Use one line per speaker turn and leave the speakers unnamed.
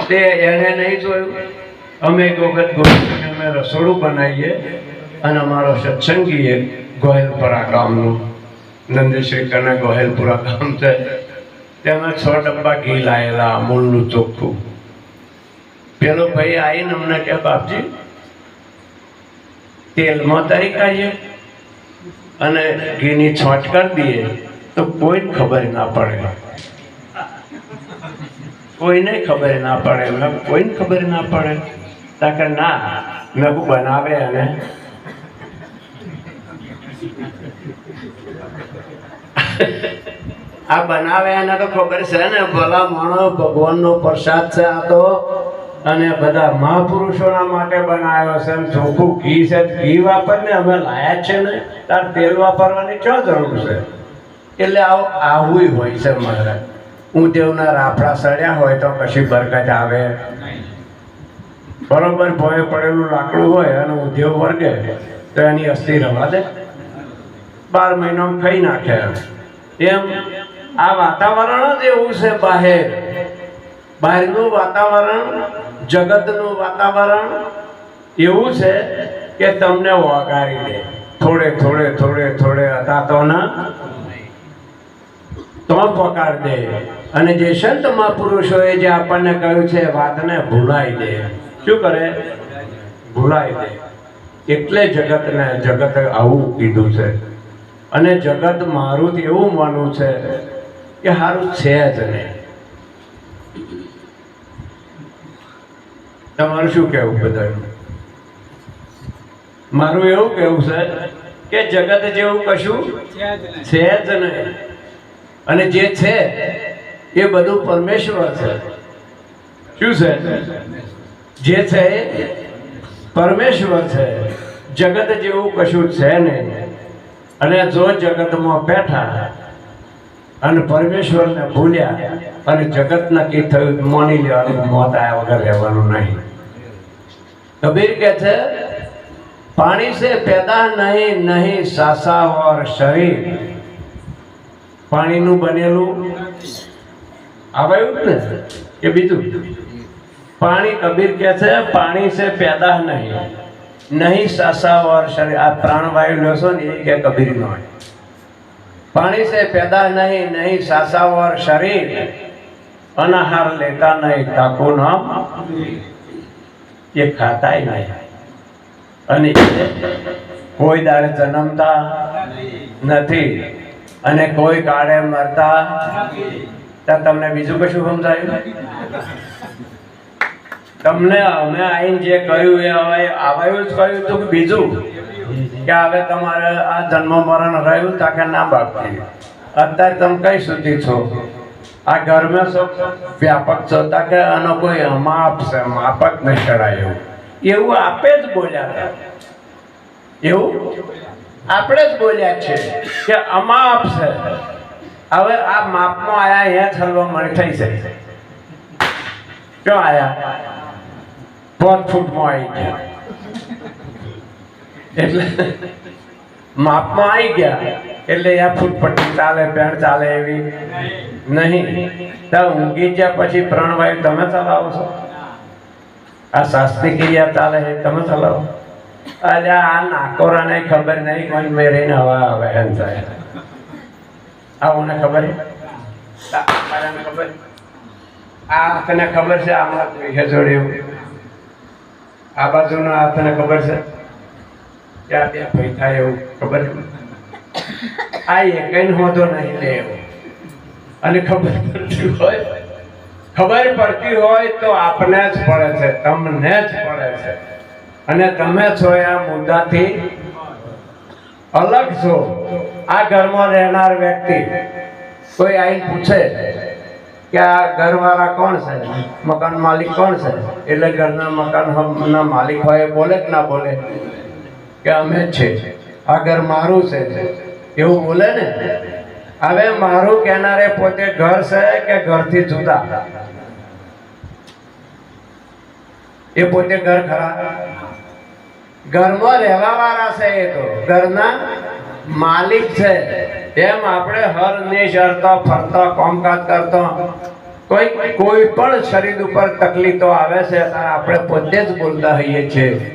તે એને નહીં જોયું. અમે એક વખત ગોવિંદને અમે રસોડું બનાવીએ અને અમારો સત્સંગી એક ગોહેલપુરા ગામનો નંદેશ્રી કને ગોહેલપુરા ગામ છે, તેમાં 6 ડબ્બા ઘી લાયેલા અમૂલનું ચોખ્ખું. પેલો ભાઈ આવીને અમને કે બાપજી તેલમાં તરી કાઢીએ અને ઘીની છોટ કરી દઈએ તો કોઈને ખબર ના પડે. કોઈને ખબર ના પડે. મેં કોઈને ખબર ના પડે તાકે ના મેં બનાવે અને આ બનાવે એને તો ખબર છે ને, ભલા માણો ભગવાનનો પ્રસાદ છે આ તો, અને બધા મહાપુરુષોના માટે બનાવ્યો છે. ચોખ્ખું ઘી છે, ઘી વાપરને અમે લાયા છે ને, તાર તેલ વાપરવાની ક્યાં જરૂર છે? એટલે આવું હોય છે મહારાજ. ઊંધેવના રાફડા સડ્યા હોય તો પછી બરકત આવે. બરોબર ભોય પડેલું લાકડું હોય અને ઊંધેવ વર્ગે તો એની અસ્થિ રવા દે, 12 મહિનામાં ખાઈ નાખે. એમ આ વાતાવરણ જ એવું છે. બહારનું વાતાવરણ, જગતનું વાતાવરણ એવું છે કે તમને વગાડી દે થોડે હતા તો ના તો પકડ દે. અને જે સંત મહાપુરુષોએ જે આપણને કહ્યું છે વાતને ભૂલાઈ દે. શું કરે? ભૂલાઈ દે. એટલે જગત આવું કીધું છે. અને જગત મારું એવું માનવું છે કે સારું છે જ નહીં. તમારું શું કહેવું બધાનું? મારું એવું કહેવું છે કે જગત જેવું કશું છે જ નહીં. અને જે છે એ બધું પરમેશ્વર છે. શું છે? જે છે એ પરમેશ્વર છે. જગત જેવું કશું છે નહીં. અને જો જગતમાં બેઠા અને પરમેશ્વરને ભૂલ્યા અને જગત નક્કી થયું, માની લેવાનું, મોત આવ્યા વગર રહેવાનું નહીં. કબીર કહે છે પાણી से पैदा नहीं सासा और शरीर. પાણીનું બનેલું આવ્યું ને કે બીજું? પાણી, કબીર કહે છે પાણી से पैदा नहीं सासा और शरीर. આ પ્રાણવાયુ લેશો ને એ કે કબીર નો પાણી से पैदा नहीं सासा और शरीर. अनाहार लेता नहीं ताको नाम. ये खाता नहीं. અને કોઈ દાડે જન્મતા નથી અને કોઈ કાળે મરતા. તમને બીજું કશું સમજાયું? તમને અમે આઈને જે કહ્યું એ હવે આવ્યું જ કહ્યું તો બીજું કે હવે તમારે આ જન્મ મરણ રહ્યું તાકે ના બાપથી. અત્યારે તમે કઈ સુધી છો? આ ઘરમાં છો, વ્યાપક છો, તાકે આનો કોઈ માપ છે, માપક નહીં ચડાય એવું આપે જ બોલ્યા હતા. એવું આપણે જ બોલ્યા છે કે અમાપ છે. હવે આ માપમાં આયા અહીંયા છલવા મળી થઈ છે. ક્યાં આયા? 5 ફૂટમાં આવી ગયા. એટલે માપમાં આવી ગયા એટલે આ ફૂટપટ્ટી ચાલે, પેન્ટ ચાલે એવી નહીં. તો ઊંઘી ગયા પછી પ્રાણવાયુ તમે ચલાવો છો? આ શાસ્ત્રી ક્રિયા ચાલે છે તમે ચલાવો? અરે આ નાકોરાને ખબર નહીં કોઈ મેરીને હવા આવે એમ થાય. આવું ખબર ખબર આ હાથને ખબર છે આમાં જોડ્યું આ બાજુનો હાથને ખબર છે કે આ બે ભાઈ થાય એવું ખબર છે. આ એકઈ હોતો નહીં લે એવું. અને ખબર પડતી હોય તો આપને જ પડે છે, તમને જ પડે છે. અને તમે છો આ મુદ્દાથી અલગ છો. આ ઘરમાં રહેનાર વ્યક્તિ કોઈ આઈને પૂછે કે આ ઘરવાળા કોણ છે, મકાન માલિક કોણ છે, એટલે ઘરના મકાનના માલિક હોય બોલે કે ના બોલે કે અમે જ છે, આ ઘર મારું છે એવું બોલે ને. હવે મારું કહેનારે પોતે ઘર છે કે ઘરથી જુદા? એ પોતે ઘર ખરા? ઘરમાં રહેવા વાળા છે, એ તો ઘરના માલિક છે. એમ આપણે હર નિશ હરતા ફરતા કામકાજ કરતા કોઈ પણ શરીર ઉપર તકલીફો આવે છે ત્યારે આપણે પોતે જ બોલતા હોઈએ છીએ